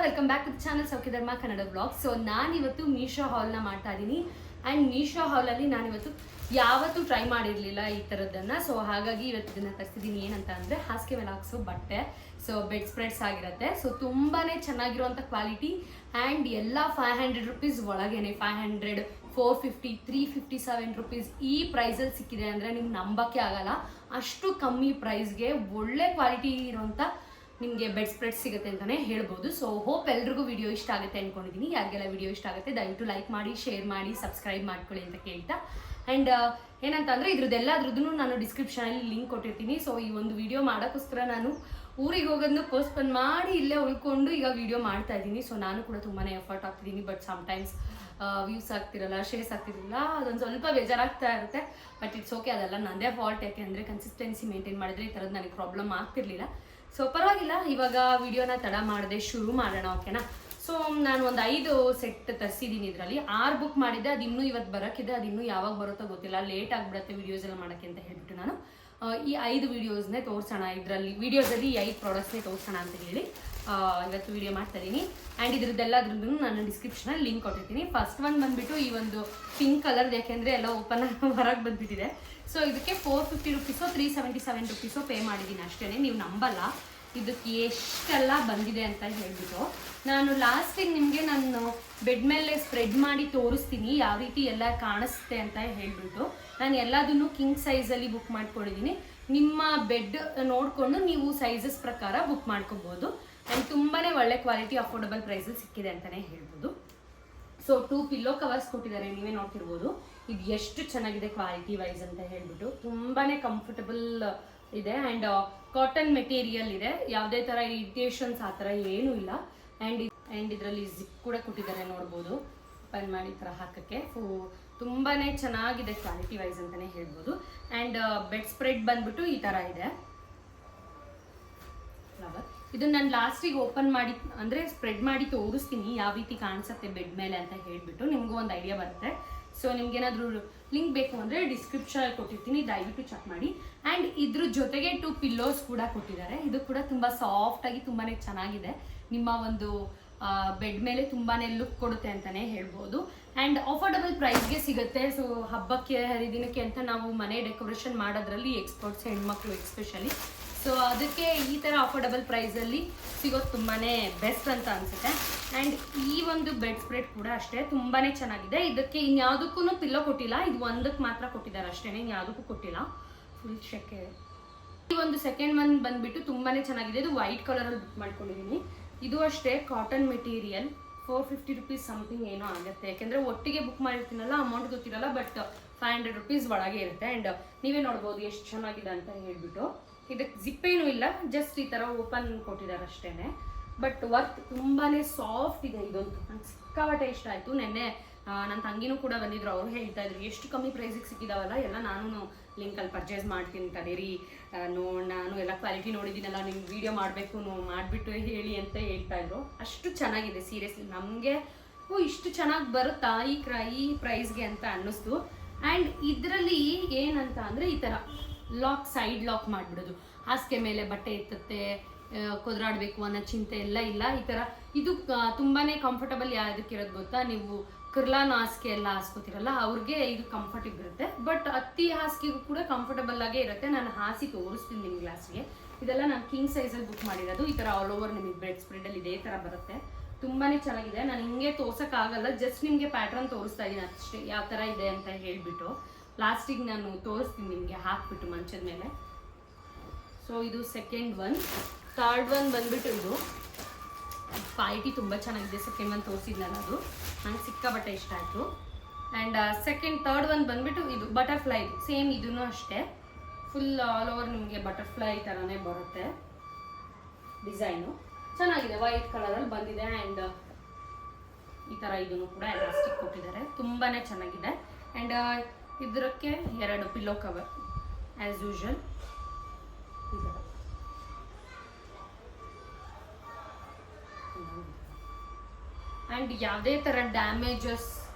Welcome back to the channel ಸೌಖ್ಯಧರ್ಮ Kannada blog. So ನಾನಿವತ್ತು ಮೀಶೋ ಹಾಲ್ನ ಮಾಡ್ತಾ ಇದ್ದೀನಿ. ಆ್ಯಂಡ್ ಮೀಶೋ ಹಾಲಲ್ಲಿ ನಾನಿವತ್ತು ಯಾವತ್ತೂ ಟ್ರೈ ಮಾಡಿರಲಿಲ್ಲ ಈ ಥರದ್ದನ್ನು. ಸೊ ಹಾಗಾಗಿ ಇವತ್ತು ಇದನ್ನು ತರಿಸಿದ್ದೀನಿ. ಏನಂತ ಅಂದರೆ ಹಾಸಿಗೆ ಮೇಲೆ ಹಾಕ್ಸೋ ಬಟ್ಟೆ. ಸೊ ಬೆಡ್ ಸ್ಪ್ರೆಡ್ಸ್ ಆಗಿರುತ್ತೆ. ಸೊ ತುಂಬಾ ಚೆನ್ನಾಗಿರುವಂಥ ಕ್ವಾಲಿಟಿ ಆ್ಯಂಡ್ ಎಲ್ಲ 500 ರೂಪೀಸ್ ಒಳಗೇನೆ. 500, 450, 357 ರೂಪೀಸ್ ಈ ಪ್ರೈಸಲ್ಲಿ ಸಿಕ್ಕಿದೆ ಅಂದರೆ ನಿಮ್ಗೆ ನಂಬಕ್ಕೆ ಆಗಲ್ಲ. ಅಷ್ಟು ಕಮ್ಮಿ ಪ್ರೈಸ್ಗೆ ಒಳ್ಳೆ ಕ್ವಾಲಿಟಿ ಇರೋಂಥ ನಿಮಗೆ ಬೆಡ್ ಸ್ಪ್ರೆಡ್ ಸಿಗುತ್ತೆ ಅಂತಲೇ ಹೇಳ್ಬೋದು. ಸೊ ಹೋಪ್ ಎಲ್ರಿಗೂ ವಿಡಿಯೋ ಇಷ್ಟ ಆಗುತ್ತೆ ಅಂದ್ಕೊಂಡಿದ್ದೀನಿ. ಯಾರಿಗೆಲ್ಲ ವಿಡಿಯೋ ಇಷ್ಟ ಆಗುತ್ತೆ ದಯವಿಟ್ಟು ಲೈಕ್ ಮಾಡಿ, ಶೇರ್ ಮಾಡಿ, ಸಬ್ಸ್ಕ್ರೈಬ್ ಮಾಡ್ಕೊಳ್ಳಿ ಅಂತ ಕೇಳ್ತಾ. ಆ್ಯಂಡ್ ಏನಂತ ಅಂದರೆ ಇದ್ರದ್ದೆಲ್ಲದ್ರದ್ದು ನಾನು ಡಿಸ್ಕ್ರಿಪ್ಷನಲ್ಲಿ ಲಿಂಕ್ ಕೊಟ್ಟಿರ್ತೀನಿ. ಸೊ ಈ ಒಂದು ವಿಡಿಯೋ ಮಾಡೋಕ್ಕೋಸ್ಕರ ನಾನು ಊರಿಗೆ ಹೋಗೋದನ್ನು ಪೋಸ್ಟ್ಪೋನ್ ಮಾಡಿ ಇಲ್ಲೇ ಉಳ್ಕೊಂಡು ಈಗ ವಿಡಿಯೋ ಮಾಡ್ತಾ ಇದ್ದೀನಿ. ಸೊ ನಾನು ಕೂಡ ತುಂಬಾ ಎಫರ್ಟ್ ಆಗ್ತಿದ್ದೀನಿ. ಬಟ್ ಸಮ್ಟೈಮ್ಸ್ ವ್ಯೂಸ್ ಆಗ್ತಿರಲ್ಲ, ಶೇರ್ಸ್ ಆಗ್ತಿರಲಿಲ್ಲ, ಅದೊಂದು ಸ್ವಲ್ಪ ಬೇಜಾರಾಗ್ತಾ ಇರುತ್ತೆ. ಬಟ್ ಇಟ್ಸ್ ಓಕೆ, ಅದೆಲ್ಲ ನನ್ನದೇ ಫಾಲ್ಟ್. ಯಾಕೆ ಅಂದರೆ ಕನ್ಸಿಸ್ಟೆನ್ಸಿ ಮೇಂಟೈನ್ ಮಾಡಿದ್ರೆ ಈ ಥರದ್ದು ನನಗೆ ಪ್ರಾಬ್ಲಮ್ ಆಗ್ತಿರ್ಲಿಲ್ಲ. ಸೊ ಪರವಾಗಿಲ್ಲ, ಇವಾಗ ವಿಡಿಯೋನ ತಡ ಮಾಡದೆ ಶುರು ಮಾಡೋಣ, ಓಕೆನಾ? ಸೊ ನಾನು ಒಂದು 5 ಸೆಟ್ ತರಿಸಿದ್ದೀನಿ. ಇದರಲ್ಲಿ 6 ಬುಕ್ ಮಾಡಿದ್ದೆ. ಅದು ಇನ್ನೂ ಇವತ್ತು ಬರೋಕ್ಕಿದೆ. ಅದು ಇನ್ನೂ ಯಾವಾಗ ಬರುತ್ತೋ ಗೊತ್ತಿಲ್ಲ, ಲೇಟ್ ಆಗಿಬಿಡುತ್ತೆ ವಿಡಿಯೋಸ್ ಎಲ್ಲ ಮಾಡೋಕ್ಕೆ ಅಂತ ಹೇಳ್ಬಿಟ್ಟು ನಾನು ಈ 5 ವಿಡಿಯೋಸ್ನೇ ತೋರಿಸೋಣ. ಇದರಲ್ಲಿ ವಿಡಿಯೋಸಲ್ಲಿ 5 ಪ್ರಾಡಕ್ಟ್ಸ್ನೇ ತೋರಿಸೋಣ ಅಂತ ಹೇಳಿ ಇವತ್ತು ವಿಡಿಯೋ ಮಾಡ್ತಾ ಇದ್ದೀನಿ. ಆ್ಯಂಡ್ ಇದ್ರದ್ದೆಲ್ಲದ್ರದ್ದು ನಾನು ಡಿಸ್ಕ್ರಿಪ್ಷನಲ್ಲಿ ಲಿಂಕ್ ಕೊಟ್ಟಿರ್ತೀನಿ. ಫಸ್ಟ್ ಒಂದು ಬಂದುಬಿಟ್ಟು ಈ ಒಂದು ಪಿಂಕ್ ಕಲರ್ದು, ಯಾಕೆಂದರೆ ಎಲ್ಲ ಓಪನ್ ಹೊರಗೆ ಬಂದುಬಿಟ್ಟಿದೆ. ಸೊ ಇದಕ್ಕೆ 450 ರೂಪೀಸೋ 377 ರೂಪೀಸೋ ಪೇ ಮಾಡಿದ್ದೀನಿ ಅಷ್ಟೇ. ನೀವು ನಂಬಲ್ಲ ಇದಕ್ಕೆ ಎಷ್ಟೆಲ್ಲ ಬಂದಿದೆ ಅಂತ ಹೇಳ್ಬಿಟ್ಟು. ನಾನು ಲಾಸ್ಟಿಗೆ ನಿಮಗೆ ನಾನು ಬೆಡ್ ಮೇಲೆ ಸ್ಪ್ರೆಡ್ ಮಾಡಿ ತೋರಿಸ್ತೀನಿ ಯಾವ ರೀತಿ ಎಲ್ಲ ಕಾಣಿಸುತ್ತೆ ಅಂತ ಹೇಳ್ಬಿಟ್ಟು. ನಾನು ಎಲ್ಲದನ್ನು ಕಿಂಗ್ ಸೈಜಲ್ಲಿ ಬುಕ್ ಮಾಡ್ಕೊಂಡಿದ್ದೀನಿ. ನಿಮ್ಮ ಬೆಡ್ ನೋಡಿಕೊಂಡು ನೀವು ಸೈಜಸ್ ಪ್ರಕಾರ ಬುಕ್ ಮಾಡ್ಕೋಬೋದು. ಆ್ಯಂಡ್ ತುಂಬಾ ಒಳ್ಳೆ ಕ್ವಾಲಿಟಿ ಅಫೋರ್ಡಬಲ್ ಪ್ರೈಸಲ್ಲಿ ಸಿಕ್ಕಿದೆ ಅಂತಲೇ ಹೇಳ್ಬೋದು. ಸೊ 2 ಪಿಲ್ಲೋ ಕವರ್ಸ್ ಕೊಟ್ಟಿದ್ದಾರೆ, ನೀವೇ ನೋಡ್ತಿರ್ಬೋದು. ಇದು ಎಷ್ಟು ಚೆನ್ನಾಗಿದೆ ಕ್ವಾಲಿಟಿ ವೈಸ್ ಅಂತ ಹೇಳ್ಬಿಟ್ಟು. ತುಂಬಾ ಕಂಫರ್ಟಬಲ್ ಇದೆ ಆ್ಯಂಡ್ ಕಾಟನ್ ಮೆಟೀರಿಯಲ್ ಇದೆ. ಯಾವುದೇ ಥರ ಇರಿಟೇಷನ್ಸ್ ಆ ಥರ ಏನೂ ಇಲ್ಲ. ಆ್ಯಂಡ್ ಇದರಲ್ಲಿ ಜಿಪ್ ಕೂಡ ಕೊಟ್ಟಿದ್ದಾರೆ, ನೋಡ್ಬೋದು. ಓಪನ್ ಮಾಡಿ ಥರ ಹಾಕೋಕ್ಕೆ. ಸೊ ತುಂಬಾ ಚೆನ್ನಾಗಿದೆ ಕ್ವಾಲಿಟಿ ವೈಸ್ ಅಂತಲೇ ಹೇಳ್ಬೋದು. ಆ್ಯಂಡ್ ಬೆಡ್ ಸ್ಪ್ರೆಡ್ ಬಂದ್ಬಿಟ್ಟು ಈ ಥರ ಇದೆ. ಇದನ್ನು ನಾನು ಲಾಸ್ಟಿಗೆ ಓಪನ್ ಮಾಡಿ ಅಂದರೆ ಸ್ಪ್ರೆಡ್ ಮಾಡಿ ತೋರಿಸ್ತೀನಿ ಯಾವ ರೀತಿ ಕಾಣಿಸುತ್ತೆ ಬೆಡ್ ಮೇಲೆ ಅಂತ ಹೇಳ್ಬಿಟ್ಟು. ನಿಮಗೂ ಒಂದು ಐಡಿಯಾ ಬರುತ್ತೆ. ಸೊ ನಿಮ್ಗೇನಾದರೂ ಲಿಂಕ್ ಬೇಕು ಅಂದರೆ ಡಿಸ್ಕ್ರಿಪ್ಷನಲ್ಲಿ ಕೊಟ್ಟಿರ್ತೀನಿ, ದಯವಿಟ್ಟು ಚೆಕ್ ಮಾಡಿ. ಆ್ಯಂಡ್ ಇದ್ರ ಜೊತೆಗೆ 2 ಪಿಲ್ಲೋಸ್ ಕೂಡ ಕೊಟ್ಟಿದ್ದಾರೆ. ಇದು ಕೂಡ ತುಂಬ ಸಾಫ್ಟಾಗಿ ತುಂಬಾ ಚೆನ್ನಾಗಿದೆ. ನಿಮ್ಮ ಒಂದು ಬೆಡ್ ಮೇಲೆ ತುಂಬಾ ಲುಕ್ ಕೊಡುತ್ತೆ ಅಂತಲೇ ಹೇಳ್ಬೋದು. ಆ್ಯಂಡ್ ಅಫೋರ್ಡಬಲ್ ಪ್ರೈಸ್ಗೆ ಸಿಗುತ್ತೆ. ಸೊ ಹಬ್ಬಕ್ಕೆ ಹರಿದಿನಕ್ಕೆ ಅಂತ ನಾವು ಮನೆ ಡೆಕೋರೇಷನ್ ಮಾಡೋದ್ರಲ್ಲಿ ಎಕ್ಸ್ಪರ್ಟ್ಸ್, ಹೆಣ್ಮಕ್ಳು ಎಕ್ಸ್ಪೆಷಲಿ. ಸೊ ಅದಕ್ಕೆ ಈ ಥರ ಅಫೋರ್ಡಬಲ್ ಪ್ರೈಸಲ್ಲಿ ಸಿಗೋದು ತುಂಬಾ ಬೆಸ್ಟ್ ಅಂತ ಅನಿಸುತ್ತೆ. ಆ್ಯಂಡ್ ಈ ಒಂದು ಬೆಡ್ ಸ್ಪ್ರೆಡ್ ಕೂಡ ಅಷ್ಟೇ ತುಂಬಾ ಚೆನ್ನಾಗಿದೆ. ಇದಕ್ಕೆ ಇನ್ಯಾವುದಕ್ಕೂ ಪಿಲ್ಲೋ ಕೊಟ್ಟಿಲ್ಲ, ಇದು ಒಂದಕ್ಕೆ ಮಾತ್ರ ಕೊಟ್ಟಿದ್ದಾರೆ ಅಷ್ಟೇ, ಇನ್ಯಾವುದಕ್ಕೂ ಕೊಟ್ಟಿಲ್ಲ. ಫುಲ್ ಶೆಕೆ. ಈ ಒಂದು ಸೆಕೆಂಡ್ ಒನ್ ಬಂದುಬಿಟ್ಟು ತುಂಬಾ ಚೆನ್ನಾಗಿದೆ. ಇದು ವೈಟ್ ಕಲರಲ್ಲಿ ಬುಕ್ ಮಾಡ್ಕೊಂಡಿದ್ದೀನಿ. ಇದು ಅಷ್ಟೇ ಕಾಟನ್ ಮೆಟೀರಿಯಲ್. 450 ರೂಪೀಸ್ ಸಮಥಿಂಗ್ ಏನೋ ಆಗುತ್ತೆ. ಯಾಕೆಂದರೆ ಒಟ್ಟಿಗೆ ಬುಕ್ ಮಾಡಿರ್ತೀನಲ್ಲ, ಅಮೌಂಟ್ ಗೊತ್ತಿರಲ್ಲ. ಬಟ್ 500 ರೂಪೀಸ್ ಒಳಗೆ ಇರುತ್ತೆ. ಆ್ಯಂಡ್ ನೀವೇ ನೋಡ್ಬೋದು ಎಷ್ಟು ಚೆನ್ನಾಗಿದೆ ಅಂತ ಹೇಳ್ಬಿಟ್ಟು. ಇದಕ್ಕೆ ಜಿಪ್ ಏನೂ ಇಲ್ಲ, ಜಸ್ಟ್ ಈ ಥರ ಓಪನ್ ಕೊಟ್ಟಿದ್ದಾರೆ ಅಷ್ಟೇ. ಬಟ್ ವರ್ಕ್ ತುಂಬಾ ಸಾಫ್ಟ್ ಇದೆ. ಇದೊಂದು ನಂಗೆ ಸಿಕ್ಕಾಪಟ್ಟೆ ಇಷ್ಟ ಆಯಿತು. ನೆನ್ನೆ ನನ್ನ ತಂಗಿನೂ ಕೂಡ ಬಂದಿದ್ರು. ಅವ್ರು ಹೇಳ್ತಾ ಇದ್ರು ಎಷ್ಟು ಕಮ್ಮಿ ಪ್ರೈಸಿಗೆ ಸಿಕ್ಕಿದಾವಲ್ಲ, ಎಲ್ಲ ನಾನು ಲಿಂಕಲ್ಲಿ ಪರ್ಚೇಸ್ ಮಾಡ್ತೀನಿ ತಡೀರಿ, ನಾನು ಎಲ್ಲ ಕ್ವಾಲಿಟಿ ನೋಡಿದ್ದೀನಲ್ಲ, ನಿಮ್ಗೆ ವೀಡಿಯೋ ಮಾಡಬೇಕು, ಮಾಡಿಬಿಟ್ಟು ಹೇಳಿ ಅಂತ ಹೇಳ್ತಾ ಇದ್ರು. ಅಷ್ಟು ಚೆನ್ನಾಗಿದೆ ಸೀರಿಯಸ್ಲಿ. ನಮಗೆ ಇಷ್ಟು ಚೆನ್ನಾಗಿ ಬರುತ್ತಾ ಈ ಪ್ರೈಸ್ಗೆ ಅಂತ ಅನ್ನಿಸ್ತು. ಆ್ಯಂಡ್ ಇದರಲ್ಲಿ ಏನಂತ ಅಂದರೆ ಈ ಥರ ಸೈಡ್ ಲಾಕ್ ಮಾಡಿಬಿಡೋದು. ಹಾಸಿಗೆ ಮೇಲೆ ಬಟ್ಟೆ ಎತ್ತುತ್ತೆ, ಕೊದ್ರಾಡಬೇಕು ಅನ್ನೋ ಚಿಂತೆ ಎಲ್ಲ ಇಲ್ಲ. ಈ ಥರ ಇದು ತುಂಬಾ ಕಂಫರ್ಟಬಲ್. ಯಾವುದಕ್ಕಿರೋದು ಗೊತ್ತಾ, ನೀವು ಕುರ್ಲಾನ್ ಹಾಸಿಗೆ ಎಲ್ಲ ಹಾಸ್ಕೋತಿರಲ್ಲ ಅವ್ರಿಗೆ ಇದು ಕಂಫರ್ಟಬಲ್ ಇರುತ್ತೆ. ಬಟ್ ಅತ್ತಿ ಹಾಸಿಗೆಗೂ ಕೂಡ ಕಂಫರ್ಟಬಲ್ ಆಗೇ ಇರುತ್ತೆ. ನಾನು ಹಾಸಿ ತೋರಿಸ್ತೀನಿ ನಿಮ್ಮ ಗ್ಲಾಸ್ಗೆ. ಇದೆಲ್ಲ ನಾನು ಕಿಂಗ್ ಸೈಜಲ್ಲಿ ಬುಕ್ ಮಾಡಿರೋದು. ಈ ಥರ ಆಲ್ ಓವರ್ ನಿಮಗೆ ಬೆಡ್ ಸ್ಪ್ರೆಡಲ್ಲಿ ಇದೇ ಥರ ಬರುತ್ತೆ. ತುಂಬಾ ಚೆನ್ನಾಗಿದೆ. ನಾನು ಹಿಂಗೆ ತೋರ್ಸೋಕ್ಕಾಗಲ್ಲ, ಜಸ್ಟ್ ನಿಮಗೆ ಪ್ಯಾಟ್ರನ್ ತೋರಿಸ್ತಾ ಇದ್ದೀನಿ ಅಷ್ಟೇ, ಯಾವ ಥರ ಇದೆ ಅಂತ ಹೇಳಿಬಿಟ್ಟು. ಲಾಸ್ಟಿಗೆ ನಾನು ತೋರಿಸ್ತೀನಿ ನಿಮಗೆ ಹಾಕ್ಬಿಟ್ಟು ಮಂಚದ ಮೇಲೆ. ಸೊ ಇದು ಸೆಕೆಂಡ್ ಒನ್. ಥರ್ಡ್ ಒನ್ ಬಂದುಬಿಟ್ಟು ಇದು ಕ್ವಾಲಿಟಿ ತುಂಬ ಚೆನ್ನಾಗಿದೆ. ಸೆಕೆಂಡ್ ಒನ್ ತೋರಿಸಿದ್ನಲ್ಲ, ಅದು ನಂಗೆ ಸಿಕ್ಕಾಪಟ್ಟೆ ಇಷ್ಟ ಆಯಿತು. ಆ್ಯಂಡ್ ಥರ್ಡ್ ಒನ್ ಬಂದುಬಿಟ್ಟು ಇದು ಬಟರ್ಫ್ಲೈ. ಸೇಮ್ ಇದೂ ಅಷ್ಟೇ, ಫುಲ್ ಆಲ್ ಓವರ್ ನಿಮಗೆ ಬಟರ್ಫ್ಲೈ ಥರನೇ ಬರುತ್ತೆ ಡಿಸೈನು. ಚೆನ್ನಾಗಿದೆ, ವೈಟ್ ಕಲರಲ್ಲಿ ಬಂದಿದೆ. ಆ್ಯಂಡ್ ಈ ಥರ ಇದನ್ನು ಕೂಡ ಎಲಾಸ್ಟಿಕ್ ಕೊಟ್ಟಿದ್ದಾರೆ, ತುಂಬಾ ಚೆನ್ನಾಗಿದೆ. ಆ್ಯಂಡ್ ಇದಕ್ಕೆ 2 ಪಿಲ್ಲೋ ಕವರ್ ಆ್ಯಸ್ ಯೂಶುವಲ್. ಈ ಥರ ಆ್ಯಂಡ್ ಯಾವುದೇ ಥರ ಡ್ಯಾಮೇಜಸ್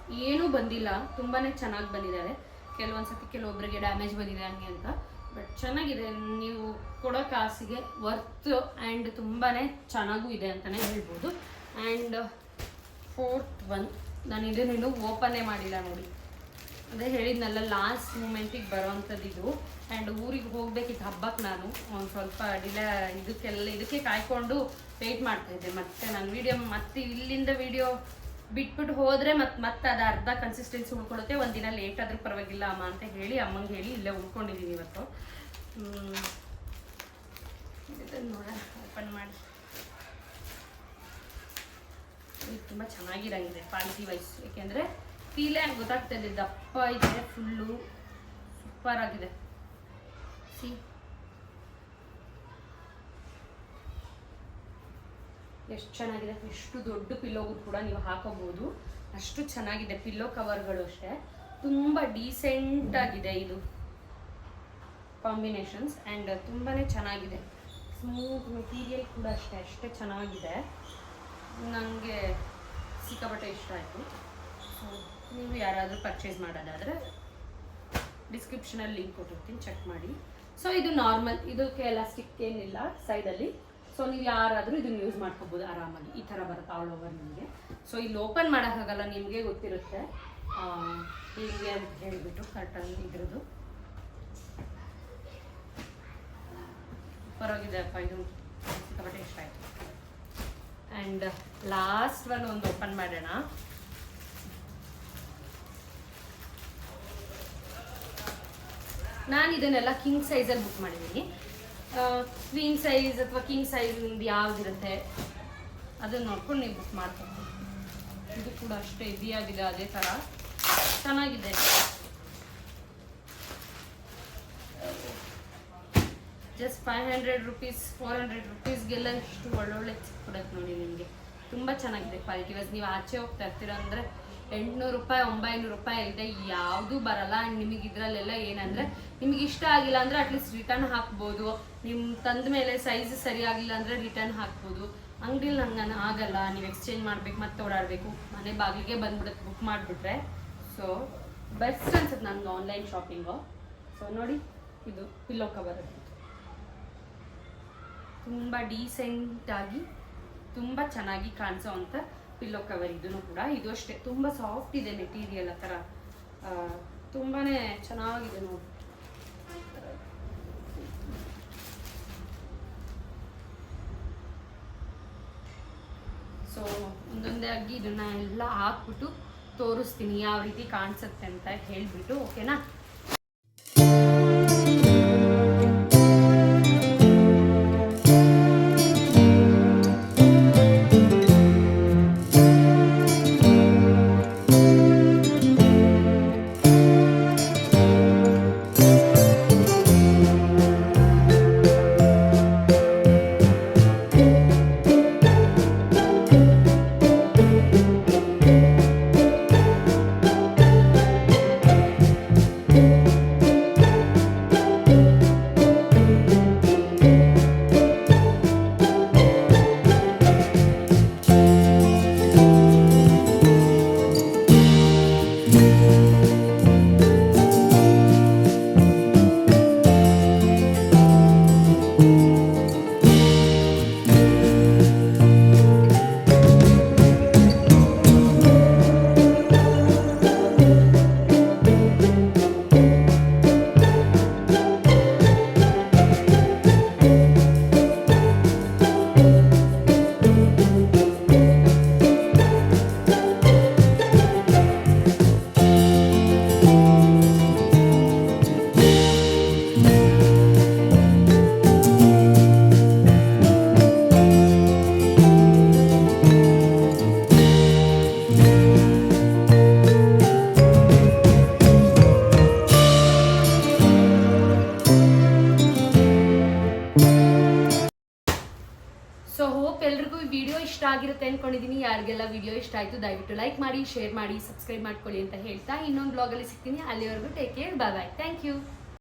ಏನೂ ಬಂದಿಲ್ಲ. ತುಂಬಾ ಚೆನ್ನಾಗಿ ಬಂದಿದ್ದಾವೆ. ಕೆಲವೊಂದು ಸತಿ ಕೆಲವೊಬ್ಬರಿಗೆ ಡ್ಯಾಮೇಜ್ ಬಂದಿದೆ ಹಂಗೆ ಅಂತ. ಬಟ್ ಚೆನ್ನಾಗಿದೆ. ನೀವು ಕೊಡೋ ಕಾಸಿಗೆ ವರ್ತ್ ಆ್ಯಂಡ್ ತುಂಬಾ ಚೆನ್ನಾಗೂ ಇದೆ ಅಂತಲೇ ಹೇಳ್ಬೋದು. ಆ್ಯಂಡ್ ಫೋರ್ತ್ ಒನ್, ನಾನು ಇದನ್ನೇನು ಓಪನ್ನೇ ಮಾಡಿಲ್ಲ ನೋಡಿ. ಅದೇ ಹೇಳಿದ್ನಲ್ಲ, ಲಾಸ್ಟ್ ಮೂಮೆಂಟಿಗೆ ಬರೋವಂಥದ್ದು ಇದು. ಆ್ಯಂಡ್ ಊರಿಗೆ ಹೋಗ್ಬೇಕಿತ್ತು ಹಬ್ಬಕ್ಕೆ. ನಾನು ಒಂದು ಸ್ವಲ್ಪ ಇದಕ್ಕೆ ಕಾಯ್ಕೊಂಡು ವೆಯ್ಟ್ ಮಾಡ್ತಾಯಿದ್ದೆ. ಮತ್ತು ನಾನು ವೀಡಿಯೋ ಮತ್ತೆ ಇಲ್ಲಿಂದ ವೀಡಿಯೋ ಬಿಟ್ಬಿಟ್ಟು ಹೋದರೆ ಮತ್ತೆ ಅದು ಅರ್ಧ ಕನ್ಸಿಸ್ಟೆನ್ಸಿ ಉಳ್ಕೊಳುತ್ತೆ. ಒಂದಿನ ಲೇಟ್ ಆದರೂ ಪರವಾಗಿಲ್ಲ ಅಮ್ಮ ಅಂತ ಹೇಳಿ ಅಮ್ಮಂಗೆ ಹೇಳಿ ಇಲ್ಲೇ ಉಳ್ಕೊಂಡಿದ್ದೀನಿ ಇವತ್ತು. ನೋಡೋಣ, ಓಪನ್ ಮಾಡಿ. ಇದು ತುಂಬ ಚೆನ್ನಾಗಿರಂಗಿದೆ ಕ್ವಾಲಿಟಿ ವೈಸ್, ಏಕೆಂದರೆ ಫೀಲೇ ಗೊತ್ತಾಗ್ತದೆ, ದಪ್ಪ ಇದೆ, ಫುಲ್ಲು ಸೂಪರ್ ಆಗಿದೆ. ಸಿ ಎಷ್ಟು ಚೆನ್ನಾಗಿದೆ, ಎಷ್ಟು ದೊಡ್ಡ ಪಿಲ್ಲೋಗೂ ಕೂಡ ನೀವು ಹಾಕೋಬಹುದು, ಅಷ್ಟು ಚೆನ್ನಾಗಿದೆ. ಪಿಲ್ಲೋ ಕವರ್ಗಳು ಅಷ್ಟೇ ತುಂಬ ಡೀಸೆಂಟ್ ಆಗಿದೆ ಇದು ಕಾಂಬಿನೇಷನ್ಸ್. ಆ್ಯಂಡ್ ತುಂಬಾ ಚೆನ್ನಾಗಿದೆ, ಸ್ಮೂತ್ ಮೆಟೀರಿಯಲ್ ಕೂಡ ಅಷ್ಟೇ ಚೆನ್ನಾಗಿದೆ. ನನಗೆ ಸಿಕ್ಕಾಪಟ್ಟೆ ಇಷ್ಟ ಆಯಿತು. ಸೊ ನೀವು ಯಾರಾದರೂ ಪರ್ಚೇಸ್ ಮಾಡೋದಾದರೆ ಡಿಸ್ಕ್ರಿಪ್ಷನಲ್ಲಿ ಲಿಂಕ್ ಕೊಟ್ಟಿರ್ತೀನಿ, ಚೆಕ್ ಮಾಡಿ. ಸೊ ಇದು ನಾರ್ಮಲ್, ಇದಕ್ಕೆ ಎಲಾಸ್ಟಿಕ್ ಏನಿಲ್ಲ ಸೈಡಲ್ಲಿ. ಸೊ ನೀವು ಯಾರಾದರೂ ಇದನ್ನು ಯೂಸ್ ಮಾಡ್ಕೋಬೋದು ಆರಾಮಾಗಿ. ಈ ಥರ ಬರುತ್ತೆ ಆಲ್ ಓವರ್ ನಿಮಗೆ. ಸೊ ಇಲ್ಲಿ ಓಪನ್ ಮಾಡೋಕ್ಕಾಗಲ್ಲ, ನಿಮಗೆ ಗೊತ್ತಿರುತ್ತೆ ಹೇಗೆ ಅಂತ ಹೇಳಿಬಿಟ್ಟು. ಕರ್ಟನ್ ಇದ್ರದ್ದು ಪರವಾಗಿದೆಯಪ್ಪ, ಇದು ಸಿಕ್ಕಾಪಟ್ಟೆ ಇಷ್ಟ ಆಯಿತು. ಆ್ಯಂಡ್ ಲಾಸ್ಟ್ ಒಂದು ಓಪನ್ ಮಾಡೋಣ. ನಾನು ಇದನ್ನೆಲ್ಲ ಕಿಂಗ್ ಸೈಜಲ್ಲಿ ಬುಕ್ ಮಾಡಿದ್ದೀನಿ. ಕ್ವೀನ್ ಸೈಜ್ ಅಥವಾ ಕಿಂಗ್ ಸೈಜ್ ನಿಮ್ದು ಯಾವುದಿರುತ್ತೆ ಅದನ್ನು ನೋಡ್ಕೊಂಡು ನೀವು ಬುಕ್ ಮಾಡ್ಕೊಬೋದು. ಇದು ಕೂಡ ಅಷ್ಟೇ ಹೆವಿಯಾಗಿದೆ, ಅದೇ ಥರ ಚೆನ್ನಾಗಿದೆ. ಜಸ್ಟ್ 500 ರೂಪೀಸ್ 400 ರೂಪೀಸ್ಗೆಲ್ಲ ಇಷ್ಟು ಒಳ್ಳೊಳ್ಳೆ ಕೊಡುತ್ತೆ ನೋಡಿ ನಿಮಗೆ. ತುಂಬ ಚೆನ್ನಾಗಿದೆ ಕ್ವಾಲಿಟಿ ವೈಸ್. ನೀವು ಆಚೆ ಹೋಗ್ತಾ ಇರ್ತೀರ ಅಂದರೆ 800 ರೂಪಾಯಿ 900 ರೂಪಾಯಿ ಇದೆ, ಯಾವುದೂ ಬರಲ್ಲ. ಆ್ಯಂಡ್ ನಿಮಗೆ ಇದರಲ್ಲೆಲ್ಲ ಏನಂದರೆ ನಿಮಗೆ ಇಷ್ಟ ಆಗಿಲ್ಲ ಅಂದರೆ ಅಟ್ಲೀಸ್ಟ್ ರಿಟರ್ನ್ ಹಾಕ್ಬೋದು. ನಿಮ್ಮ ತಂದ ಮೇಲೆ ಸೈಜ್ ಸರಿಯಾಗಿಲ್ಲ ಅಂದರೆ ರಿಟರ್ನ್ ಹಾಕ್ಬೋದು. ಅಂಗಡಿಲಿ ಹಂಗೆ ಆಗಲ್ಲ, ನೀವು ಎಕ್ಸ್ಚೇಂಜ್ ಮಾಡಬೇಕು, ಮತ್ತೆ ಓಡಾಡಬೇಕು, ಮನೆ ಬಾಗಿಲಿಗೆ ಬಂದ್ಬಿಡುತ್ತೆ ಬುಕ್ ಮಾಡಿಬಿಟ್ರೆ. ಸೊ ಬೆಸ್ಟ್ ಅನ್ಸುತ್ತೆ ನನಗೆ ಆನ್ಲೈನ್ ಶಾಪಿಂಗು. ಸೊ ನೋಡಿ, ಇದು ಪಿಲ್ಲೋ ಕವರ್ ತುಂಬ ಡೀಸೆಂಟಾಗಿ ತುಂಬ ಚೆನ್ನಾಗಿ ಕಾಣಿಸೋ ಅಂಥ ಪಿಲ್ಲೋ ಕವರ್. ಇದೂ ಕೂಡ ಇದು ಅಷ್ಟೇ ತುಂಬ ಸಾಫ್ಟ್ ಇದೆ ಮೆಟೀರಿಯಲ್, ಆ ಥರ ತುಂಬಾ ಚೆನ್ನಾಗಿದೆ ನೋಡಿ. ಸೊ ಒಂದೊಂದೇ ಆಗಿ ಇದನ್ನ ಎಲ್ಲ ಹಾಕ್ಬಿಟ್ಟು ತೋರಿಸ್ತೀನಿ ಯಾವ ರೀತಿ ಕಾಣಿಸುತ್ತೆ ಅಂತ ಹೇಳಿಬಿಟ್ಟು, ಓಕೆನಾ? ಸೊ ಹೋಪ್ ಎಲ್ರಿಗೂ ಈ ವಿಡಿಯೋ ಇಷ್ಟ ಆಗಿರುತ್ತೆ ಅಂದ್ಕೊಂಡಿದ್ದೀನಿ. ಯಾರಿಗೆಲ್ಲ ವಿಡಿಯೋ ಇಷ್ಟ ಆಯಿತು ದಯವಿಟ್ಟು ಲೈಕ್ ಮಾಡಿ, ಶೇರ್ ಮಾಡಿ, ಸಬ್ಸ್ಕ್ರೈಬ್ ಮಾಡ್ಕೊಳ್ಳಿ ಅಂತ ಹೇಳ್ತಾ ಇನ್ನೊಂದು ಬ್ಲಾಗಲ್ಲಿ ಸಿಗ್ತೀನಿ. ಅಲ್ಲಿವರೆಗೂ take care, bye bye, thank you.